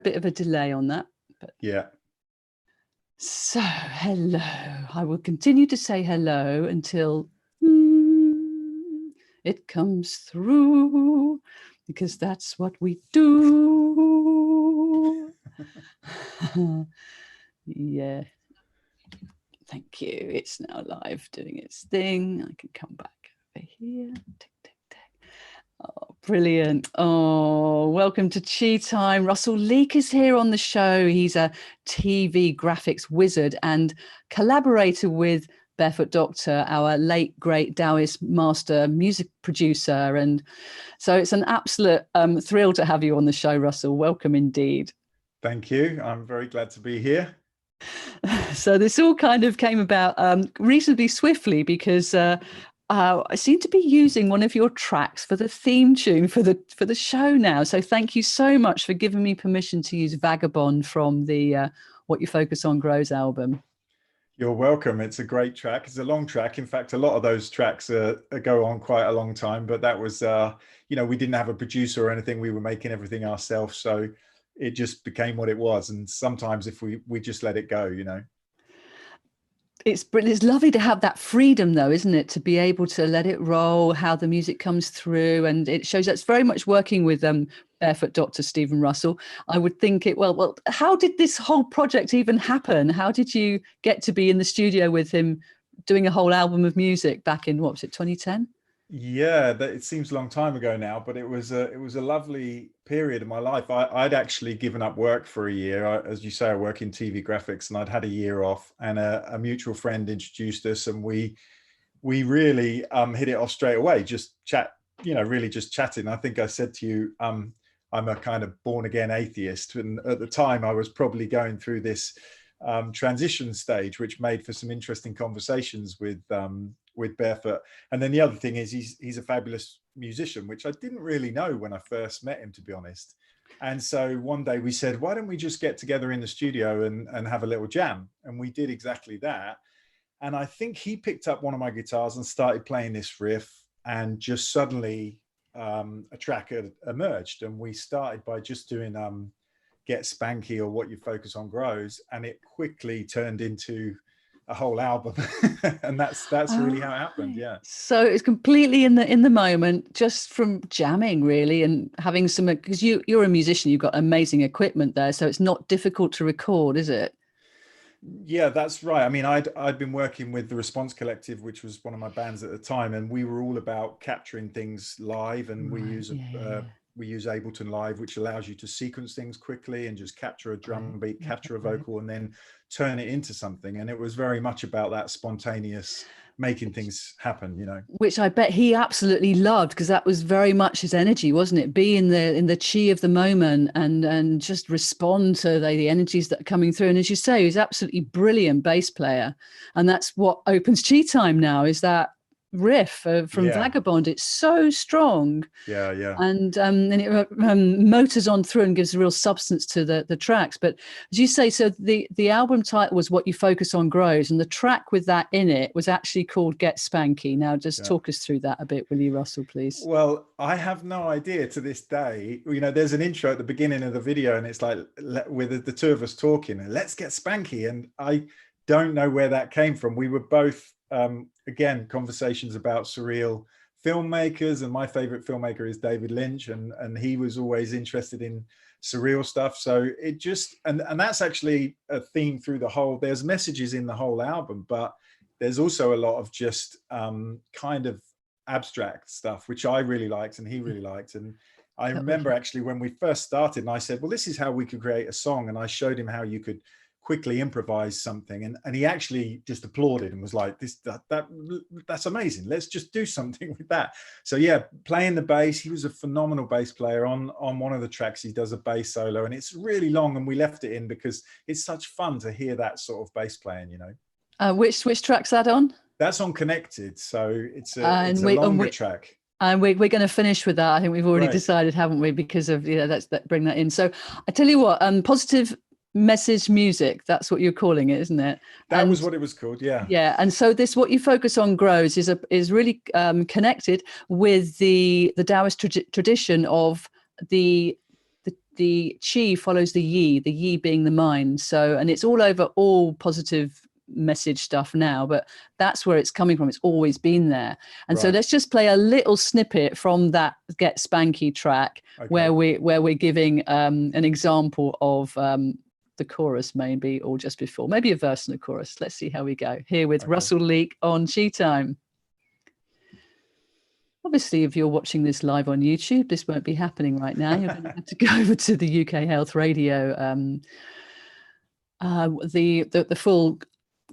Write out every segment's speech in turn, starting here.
bit of a delay on that. But yeah. So, hello. I will continue to say hello until it comes through, because that's what we do. Yeah. Thank you. It's now live doing its thing. I can come back over here. Tick, tick, tick. Oh, brilliant. Oh, welcome to Chi Time. Russell Leake is here on the show. He's a TV graphics wizard and collaborator with Barefoot Doctor, our late, great Taoist Master music producer. And so it's an absolute thrill to have you on the show, Russell. Welcome indeed. Thank you. I'm very glad to be here. So this all kind of came about reasonably swiftly because I seem to be using one of your tracks for the theme tune for the show now. So thank you so much for giving me permission to use Vagabond from the What You Focus On Grows album. You're welcome. It's a great track. It's a long track. In fact, a lot of those tracks go on quite a long time, but that was, you know, we didn't have a producer or anything. We were making everything ourselves. So it just became what it was. And sometimes if we just let it go, you know. It's brilliant. It's lovely to have that freedom, though, isn't it? To be able to let it roll, how the music comes through, and it shows that's very much working with Barefoot Doctor Stephen Russell. I would think it. Well, how did this whole project even happen? How did you get to be in the studio with him, doing a whole album of music back in what was it, 2010? Yeah, it seems a long time ago now, but it was a lovely period of my life. I'd actually given up work for a year. As you say, I work in TV graphics, and I'd had a year off, and a mutual friend introduced us, and we really hit it off straight away. Just really just chatting. I think I said to you, I'm a kind of born again atheist, and at the time I was probably going through this transition stage, which made for some interesting conversations with Barefoot. And then the other thing is he's a fabulous musician, which I didn't really know when I first met him, to be honest. And so one day we said, why don't we just get together in the studio and have a little jam? And we did exactly that. And I think he picked up one of my guitars and started playing this riff, and just suddenly a track had emerged. And we started by just doing Get Spanky, or What You Focus On Grows, and it quickly turned into a whole album. And that's really how it happened. Yeah. So it's completely in the moment, just from jamming, really, and having some, because you're a musician, you've got amazing equipment there, so it's not difficult to record, is it? Yeah, that's right. I mean, I'd been working with the Response Collective, which was one of my bands at the time, and we were all about capturing things live, and we use Ableton Live, which allows you to sequence things quickly and just capture a drum beat, capture a vocal, and then turn it into something. And it was very much about that spontaneous making things happen, you know. Which I bet he absolutely loved, because that was very much his energy, wasn't it? Be in the chi of the moment and just respond to the energies that are coming through. And as you say, he's absolutely brilliant bass player, and that's what opens Chi Time now, is that riff from Vagabond. It's so strong, and it motors on through and gives a real substance to the tracks. But as you say, so the album title was What You Focus On Grows, and the track with that in it was actually called Get Spanky. Now just talk us through that a bit, will you, Russell, please? Well, I have no idea to this day. You know, there's an intro at the beginning of the video, and it's like with the two of us talking, let's get spanky, and I don't know where that came from. We were both again, conversations about surreal filmmakers, and my favorite filmmaker is David Lynch, and he was always interested in surreal stuff. So it just, and that's actually a theme through the whole, there's messages in the whole album, but there's also a lot of just kind of abstract stuff, which I really liked and he really liked. And I remember actually when we first started, and I said, well, this is how we could create a song. And I showed him how you could quickly improvise something, and he actually just applauded and was like, that's amazing, let's just do something with that. So yeah, playing the bass, he was a phenomenal bass player. On one of the tracks he does a bass solo, and it's really long, and we left it in because it's such fun to hear that sort of bass playing, you know. Which track's that on? That's on Connected, so it's a longer track. And we're going to finish with that. I think we've already decided, haven't we, because of bring that in. So I tell you what, positive message music, that's what you're calling it, isn't it? That was what it was called. Yeah. And so this What You Focus On Grows is really connected with the Taoist tradition of the the chi follows the yi being the mind. So, and it's all over all positive message stuff now, but that's where it's coming from. It's always been there. And so let's just play a little snippet from that Get Spanky track, where we're giving an example of the chorus, maybe, or just before, maybe a verse and a chorus. Let's see how we go here with Russell Leake on Chi Time. Obviously, if you're watching this live on YouTube, this won't be happening right now. You're going to have to go over to the UK Health Radio. The full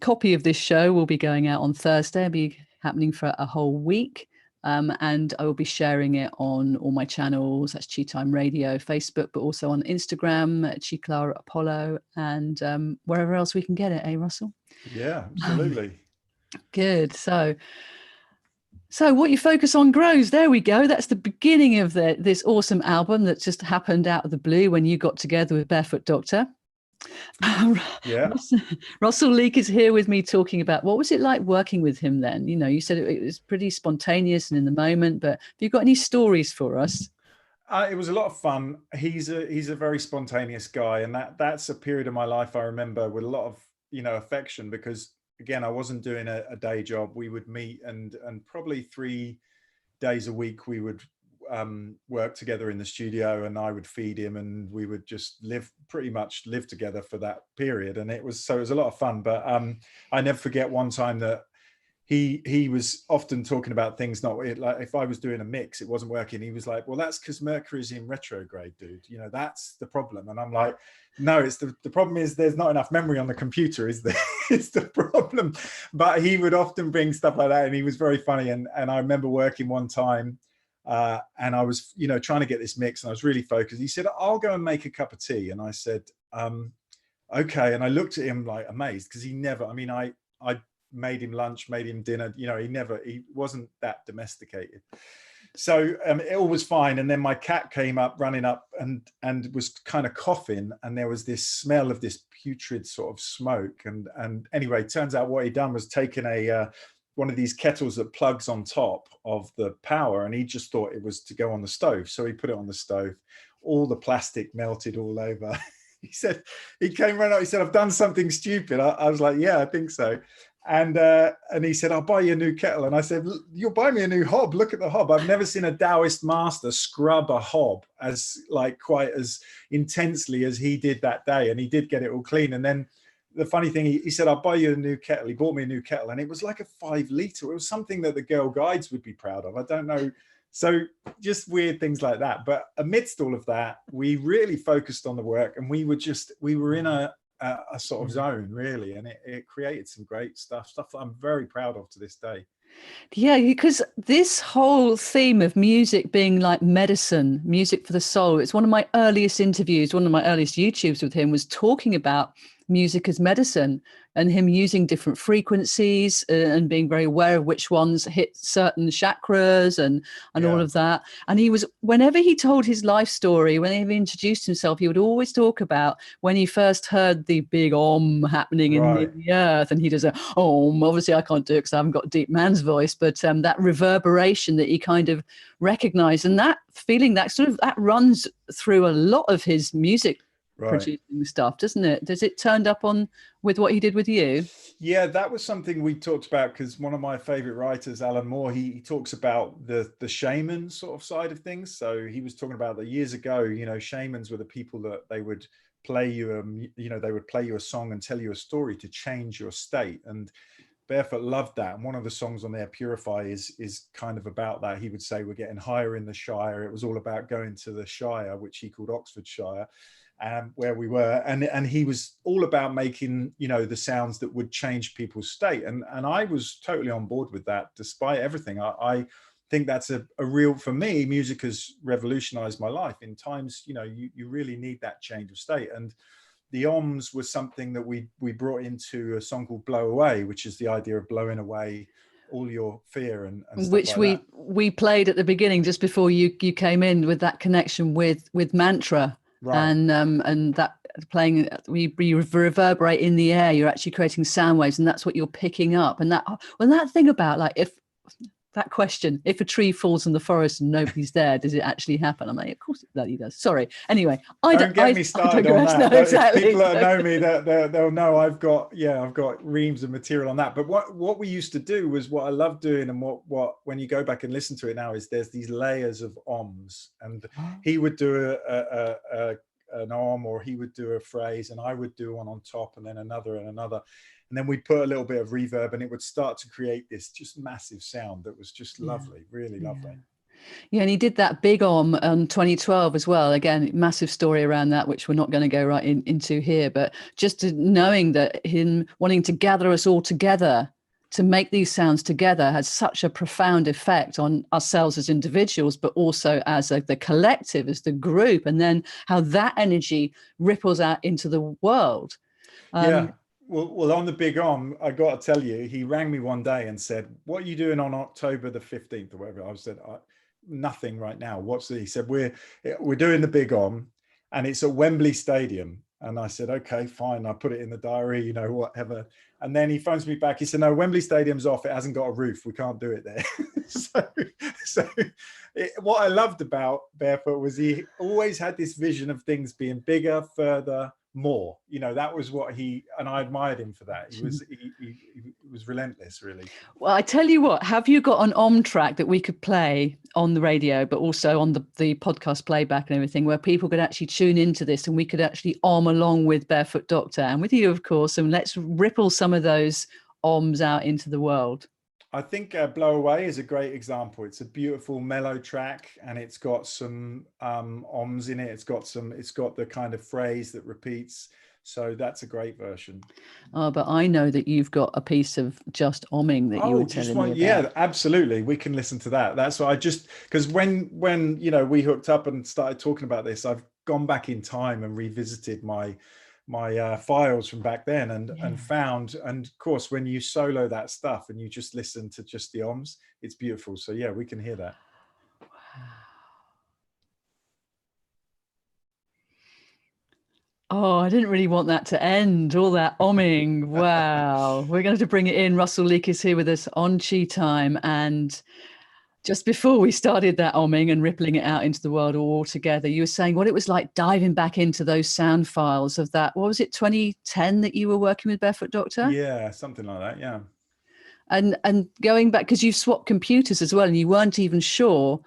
copy of this show will be going out on Thursday. It'll be happening for a whole week. And I will be sharing it on all my channels. That's Chi Time Radio, Facebook, but also on Instagram, Chi Clara Apollo, and wherever else we can get it, Russell? Yeah, absolutely. Good. So what you focus on grows. There we go. That's the beginning of this awesome album that just happened out of the blue when you got together with Barefoot Doctor. Yeah. Russell Leake is here with me talking about what was it like working with him then? You know, you said it was pretty spontaneous and in the moment, but have you got any stories for us? It was a lot of fun. He's a very spontaneous guy, and that's a period of my life I remember with a lot of, you know, affection, because again, I wasn't doing a day job. We would meet and probably 3 days a week we would work together in the studio, and I would feed him, and we would just pretty much live together for that period. And it was a lot of fun. But I never forget one time that he was often talking about things like if I was doing a mix, it wasn't working. He was like, well, that's because Mercury's in retrograde, dude. You know, that's the problem. And I'm like, no, it's the problem is there's not enough memory on the computer, is there? It's the problem. But he would often bring stuff like that, and he was very funny. And I remember working one time and I was, you know, trying to get this mix, and I was really focused. He said, I'll go and make a cup of tea. And I said, okay. And I looked at him like amazed, because he never, I mean, I made him lunch, made him dinner, you know, he wasn't that domesticated. So it all was fine. And then my cat came up, running up, and was kind of coughing, and there was this smell of this putrid sort of smoke. And anyway, turns out what he'd done was taken one of these kettles that plugs on top of the power, and he just thought it was to go on the stove. So he put it on the stove, all the plastic melted all over. He said, he came right up, he said, I've done something stupid. I was like, yeah, I think so. And he said, I'll buy you a new kettle. And I said, you'll buy me a new hob. Look at the hob. I've never seen a Taoist master scrub a hob quite as intensely as he did that day. And he did get it all clean. And then the funny thing, he said, I'll buy you a new kettle. He bought me a new kettle, and it was like a 5 litre. It was something that the Girl Guides would be proud of. I don't know. So just weird things like that. But amidst all of that, we really focused on the work, and we were in a sort of zone, really, and it created some great stuff that I'm very proud of to this day. Yeah, because this whole theme of music being like medicine, music for the soul, it's one of my earliest interviews, one of my earliest YouTubes with him was talking about music as medicine, and him using different frequencies and being very aware of which ones hit certain chakras and all of that. And he was, whenever he told his life story, when he introduced himself, he would always talk about when he first heard the big om happening in the earth, and he does a om. Obviously I can't do it because I haven't got deep man's voice, but that reverberation that he kind of recognized, and that feeling, that sort of, that runs through a lot of his music producing stuff, doesn't it? Does it turned up on with what he did with you? Yeah, that was something we talked about, because one of my favorite writers, Alan Moore, he talks about the shaman sort of side of things. So he was talking about that years ago, you know, shamans were the people that they would play you they would play you a song and tell you a story to change your state. And Barefoot loved that. And one of the songs on there, Purify, is kind of about that. He would say, we're getting higher in the Shire. It was all about going to the Shire, which he called Oxfordshire, where we were, and he was all about making, you know, the sounds that would change people's state, and I was totally on board with that. Despite everything, I think that's a real, for me, music has revolutionized my life in times, you know, you really need that change of state. And the oms was something that we brought into a song called Blow Away, which is the idea of blowing away all your fear and stuff which like we played at the beginning just before you came in, with that connection with mantra. And that playing, we reverberate in the air, you're actually creating sound waves, and that's what you're picking up. And that thing about, like, if that question, if a tree falls in the forest and nobody's there, does it actually happen? I'm like, of course it bloody does. Sorry. Anyway, don't get me started on that. No, exactly. If people that know me, they'll know I've got reams of material on that. But what we used to do was, what I love doing, and what when you go back and listen to it now, is there's these layers of ohms, and he would do an om, or he would do a phrase, and I would do one on top, and then another and another. And then we'd put a little bit of reverb, and it would start to create this just massive sound that was just lovely, really lovely. Yeah, and he did that big om on 2012 as well. Again, massive story around that, which we're not going to go right into here. But just knowing that him wanting to gather us all together to make these sounds together has such a profound effect on ourselves as individuals, but also as the collective, as the group, and then how that energy ripples out into the world. Well, on the big om, I got to tell you, he rang me one day and said, "What are you doing on October the 15th or whatever?" I said, "Nothing right now." He said, "We're doing the big om, and it's at Wembley Stadium." And I said, "Okay, fine." I put it in the diary, whatever. And then he phones me back. He said, "No, Wembley Stadium's off. It hasn't got a roof. We can't do it there." What I loved about Barefoot was he always had this vision of things being bigger, further, more. That was what and I admired him for that. He was relentless, really. Well, I tell you what, have you got an om track that we could play on the radio, but also on the podcast playback and everything, where people could actually tune into this and we could actually om along with Barefoot Doctor and with you, of course, and let's ripple some of those oms out into the world? I think Blow Away is a great example. It's a beautiful mellow track, and it's got some ohms in it. It's got the kind of phrase that repeats. So that's a great version. Oh, but I know that you've got a piece of just omming that you were telling me about. Yeah, absolutely. We can listen to that. That's what because when we hooked up and started talking about this, I've gone back in time and revisited my files from back then and found, and of course, when you solo that stuff and you just listen to just the ohms, it's beautiful. So yeah, we can hear that. Oh, I didn't really want that to end, all that omming. Wow. We're going to bring it in. Russell Leake is here with us on Chi Time. And just before we started that omming and rippling it out into the world all together, you were saying what it was like diving back into those sound files of that. What was it, 2010 that you were working with Barefoot Doctor? Yeah, something like that. Yeah. And going back, because you've swapped computers as well, and you weren't even sure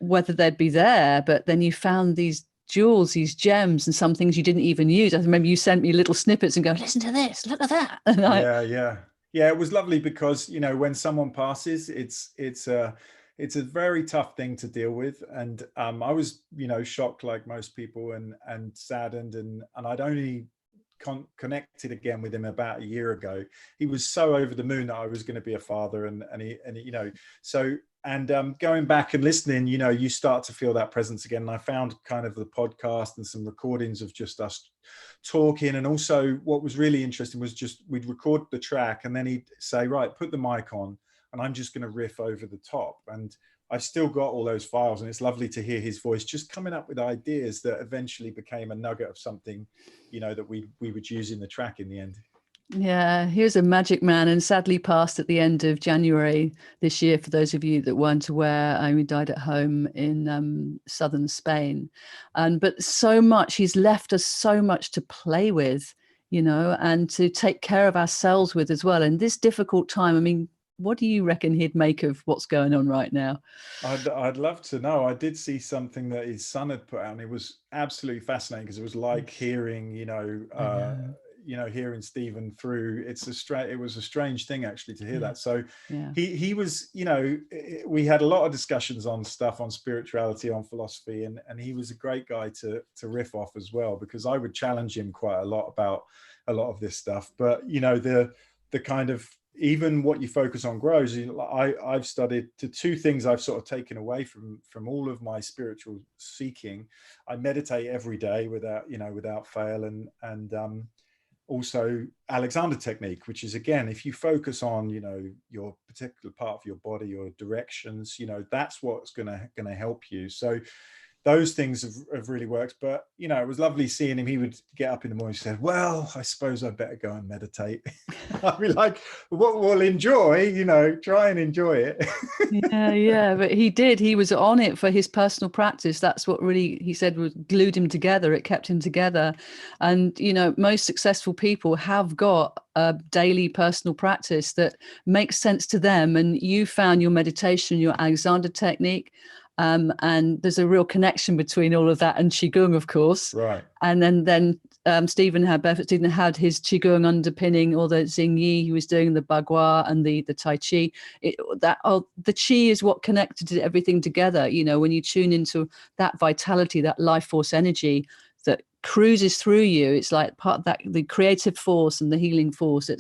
whether they'd be there, but then you found these jewels, these gems, and some things you didn't even use. I remember you sent me little snippets and go, "Listen to this, look at that." And yeah, it was lovely because when someone passes, it's a very tough thing to deal with, and I was shocked like most people, and saddened, and I'd only connected again with him about a year ago. He was so over the moon that I was going to be a father, and so. And going back and listening, you start to feel that presence again. And I found kind of the podcast and some recordings of just us talking. And also what was really interesting was just we'd record the track and then he'd say, "Right, put the mic on and I'm just going to riff over the top." And I've still got all those files, and it's lovely to hear his voice just coming up with ideas that eventually became a nugget of something, that we would use in the track in the end. Yeah, he was a magic man and sadly passed at the end of January this year. For those of you that weren't aware, he died at home in southern Spain. But so much, he's left us so much to play with, and to take care of ourselves with as well. In this difficult time, I mean, what do you reckon he'd make of what's going on right now? I'd love to know. I did see something that his son had put out, and it was absolutely fascinating because it was like hearing, hearing Stephen through. It was a strange thing actually to hear that. So he was, we had a lot of discussions on stuff, on spirituality, on philosophy, and he was a great guy to riff off as well, because I would challenge him quite a lot about a lot of this stuff. But the kind of, even what you focus on grows. I've studied the two things I've sort of taken away from all of my spiritual seeking. I meditate every day without fail, and also Alexander technique, which is, again, if you focus on your particular part of your body, your directions, that's what's gonna help you. So those things have really worked. But you know, it was lovely seeing him. He would get up in the morning and say, well, I suppose I better go and meditate. I'd be like, what we'll enjoy, you know, try and enjoy it. Yeah, but he was on it for his personal practice. That's what really, he said, was glued him together. It kept him together. And you know, most successful people have got a daily personal practice that makes sense to them. And you found your meditation, your Alexander technique, and there's a real connection between all of that and qigong, of course. Right. And then Barefoot Stephen had his qigong underpinning, all the Xingyi he was doing, the Bagua and the Tai Chi. The Chi is what connected everything together. You know, when you tune into that vitality, that life force energy that cruises through you, it's like part of that, the creative force and the healing force.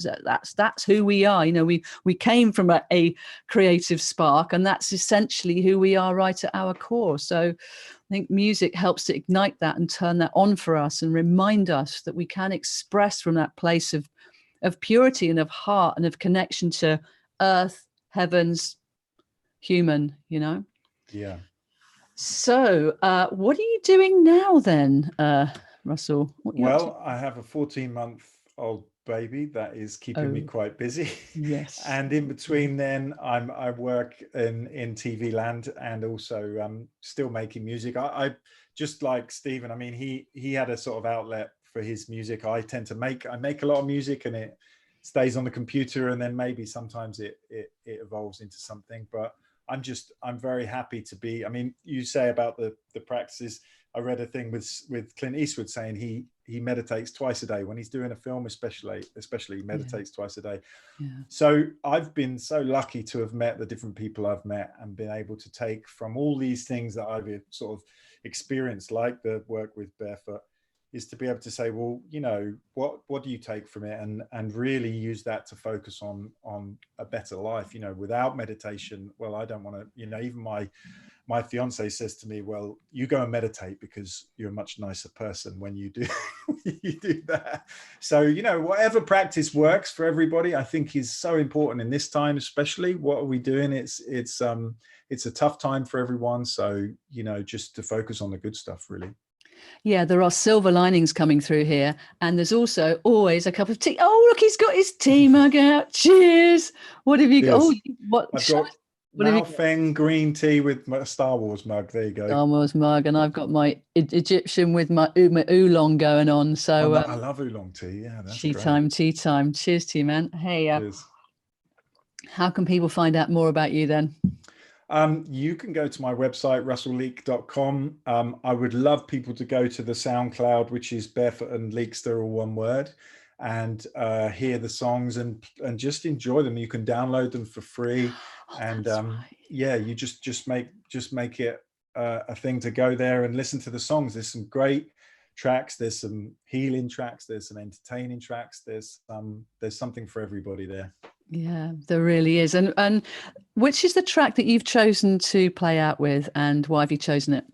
That's who we are. You know, we came from a creative spark, and that's essentially who we are right at our core. So I think music helps to ignite that and turn that on for us and remind us that we can express from that place of purity and of heart and of connection to earth, heavens, human, you know? Yeah. So what are you doing now then, Russell? Well, I have a 14-month-old baby that is keeping me quite busy. Yes. And in between then, I work in TV land, and also still making music. I just like Stephen. I mean, he had a sort of outlet for his music. I make a lot of music, and it stays on the computer, and then maybe sometimes it evolves into something. But I'm very happy to be. I mean, you say about the practices. I read a thing with Clint Eastwood saying he meditates twice a day when he's doing a film, especially he meditates twice a day. Yeah. So I've been so lucky to have met the different people I've met and been able to take from all these things that I've sort of experienced, like the work with Barefoot, is to be able to say, well, you know, what do you take from it, and really use that to focus on a better life. You know, without meditation, well, I don't want to, you know, even my fiance says to me, well, you go and meditate because you're a much nicer person when you do you do that. So, you know, whatever practice works for everybody, I think is so important in this time, especially. What are we doing? It's a tough time for everyone. So, you know, just to focus on the good stuff, really. Yeah, there are silver linings coming through here. And there's also always a cup of tea. Oh, look, he's got his tea mug out. Cheers. What have you got? Cheers. Oh, what? I've got Mao Feng green tea with my Star Wars mug. There you go. Star Wars mug. And I've got my Egyptian with my oolong going on. So I love oolong tea. Yeah, that's tea great. tea time. Cheers to you, man. Hey, Cheers. How can people find out more about you then? You can go to my website, russellleek.com. I would love people to go to the SoundCloud, which is Barefoot and Leekster, all one word, and hear the songs and just enjoy them. You can download them for free. And yeah, you just make it a thing to go there and listen to the songs. There's some great tracks, there's some healing tracks, there's some entertaining tracks, there's something for everybody there. Yeah, there really is. And which is the track that you've chosen to play out with, and why have you chosen it?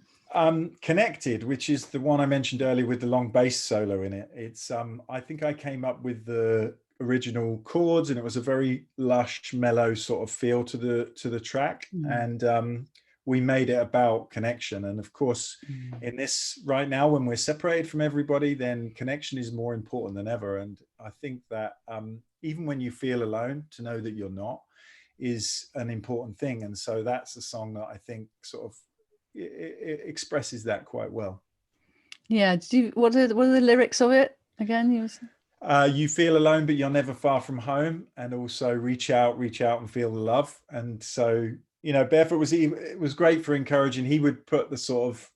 Connected, which is the one I mentioned earlier with the long bass solo in it. It's I think I came up with the original chords, and it was a very lush, mellow sort of feel to the track. And we made it about connection. And of course, in this right now, when we're separated from everybody, then connection is more important than ever. And I think that even when you feel alone, to know that you're not is an important thing. And so that's a song that I think sort of it expresses that quite well. Yeah. What are the lyrics of it again? You feel alone, but you're never far from home. And also reach out and feel the love. And so, you know, Barefoot it was great for encouraging. He would put the sort of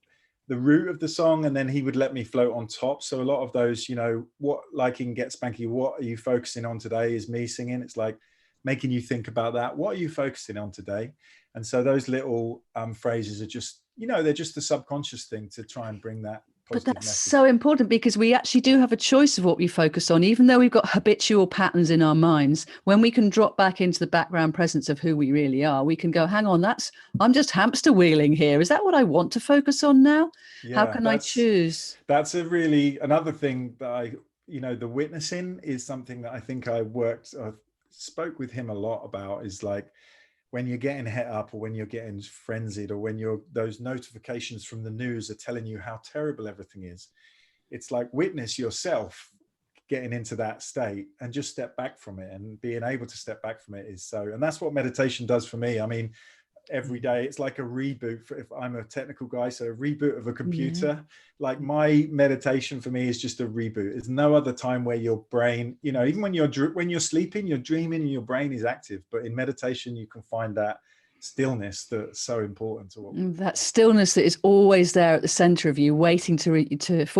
the root of the song, and then he would let me float on top. So a lot of those, you know, like in Get Spanky, what are you focusing on today, is me singing. It's like making you think about that. What are you focusing on today? And so those little phrases are just, you know, they're just a subconscious thing to try and bring that positive But that's message. so important, because we actually do have a choice of what we focus on, even though we've got habitual patterns in our minds. When we can drop back into the background presence of who we really are, we can go, hang on, I'm just hamster wheeling here. Is that what I want to focus on now? Yeah, how can I choose? That's another thing that the witnessing is something that I think I spoke with him a lot about, is like, when you're getting het up, or when you're getting frenzied, or when those notifications from the news are telling you how terrible everything is, it's like witness yourself getting into that state and just step back from it. And being able to step back from it is so, and that's what meditation does for me. I mean, every day it's like a reboot if I'm a technical guy, so a reboot of a computer. Like my meditation for me is just a reboot. There's no other time where your brain, you know, even when you're sleeping, you're dreaming and your brain is active, but in meditation you can find that stillness that's so important to what that stillness that is always there at the center of you, waiting for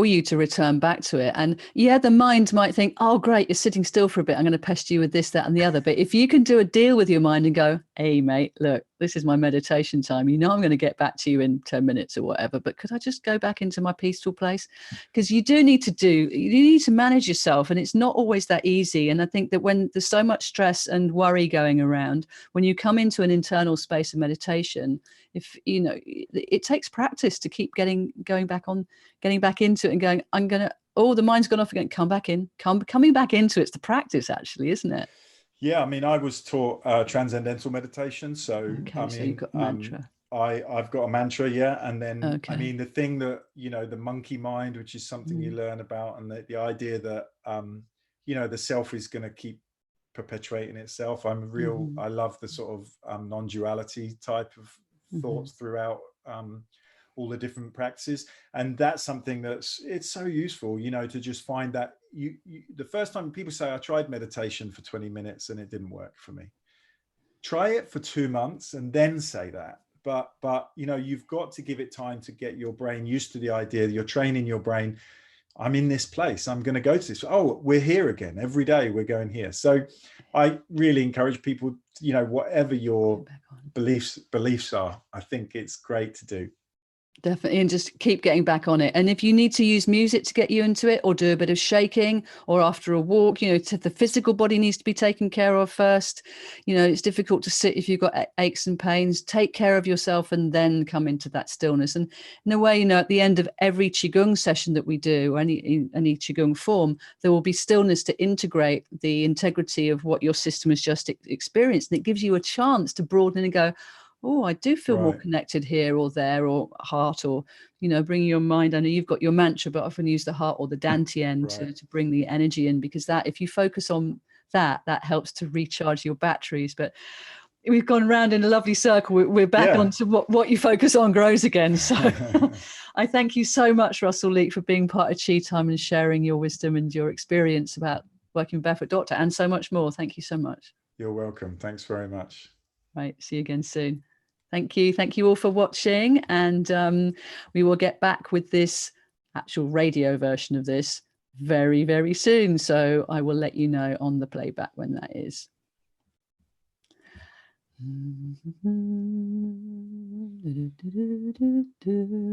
you to return back to it. And yeah, the mind might think, oh great, you're sitting still for a bit, I'm going to pester you with this, that and the other. But if you can do a deal with your mind and go, hey mate, look, this is my meditation time, you know, I'm going to get back to you in 10 minutes or whatever, but could I just go back into my peaceful place? Because you need to manage yourself, and it's not always that easy. And I think that when there's so much stress and worry going around, when you come into an internal space of meditation, if you know, it takes practice to keep getting back into it and going, the mind's gone off again, come back in, coming back into it's the practice actually, isn't it? Yeah, I mean, I was taught transcendental meditation. So, Okay, I so mean, you've got mantra. I've got a mantra, yeah. And then, Okay. I mean, the thing that, you know, the monkey mind, which is something you learn about, and the idea that, you know, the self is going to keep perpetuating itself. I love the sort of non-duality type of thoughts throughout all the different practices. And that's something it's so useful, you know, to just find that the first time people say, I tried meditation for 20 minutes and it didn't work for me. Try it for 2 months and then say that. But you know, you've got to give it time to get your brain used to the idea that you're training your brain. I'm in this place, I'm going to go to this. Oh, we're here again. Every day we're going here. So I really encourage people, you know, whatever your beliefs are, I think it's great to do. Definitely, and just keep getting back on it. And if you need to use music to get you into it, or do a bit of shaking, or after a walk, you know, the physical body needs to be taken care of first. You know, it's difficult to sit if you've got aches and pains. Take care of yourself and then come into that stillness. And in a way, you know, at the end of every Qigong session that we do, any Qigong form, there will be stillness to integrate the integrity of what your system has just experienced. And it gives you a chance to broaden and go, oh, I do feel more connected here or there, or heart, or, you know, bringing your mind. I know you've got your mantra, but I often use the heart or the dantian to bring the energy in, because that, if you focus on that helps to recharge your batteries. But we've gone round in a lovely circle. We're back onto what you focus on grows again. So I thank you so much, Russell Leake, for being part of Chi Time and sharing your wisdom and your experience about working with Barefoot Doctor and so much more. Thank you so much. You're welcome. Thanks very much. Right. See you again soon. Thank you. Thank you all for watching. And we will get back with this actual radio version of this very, very soon. So I will let you know on the playback when that is.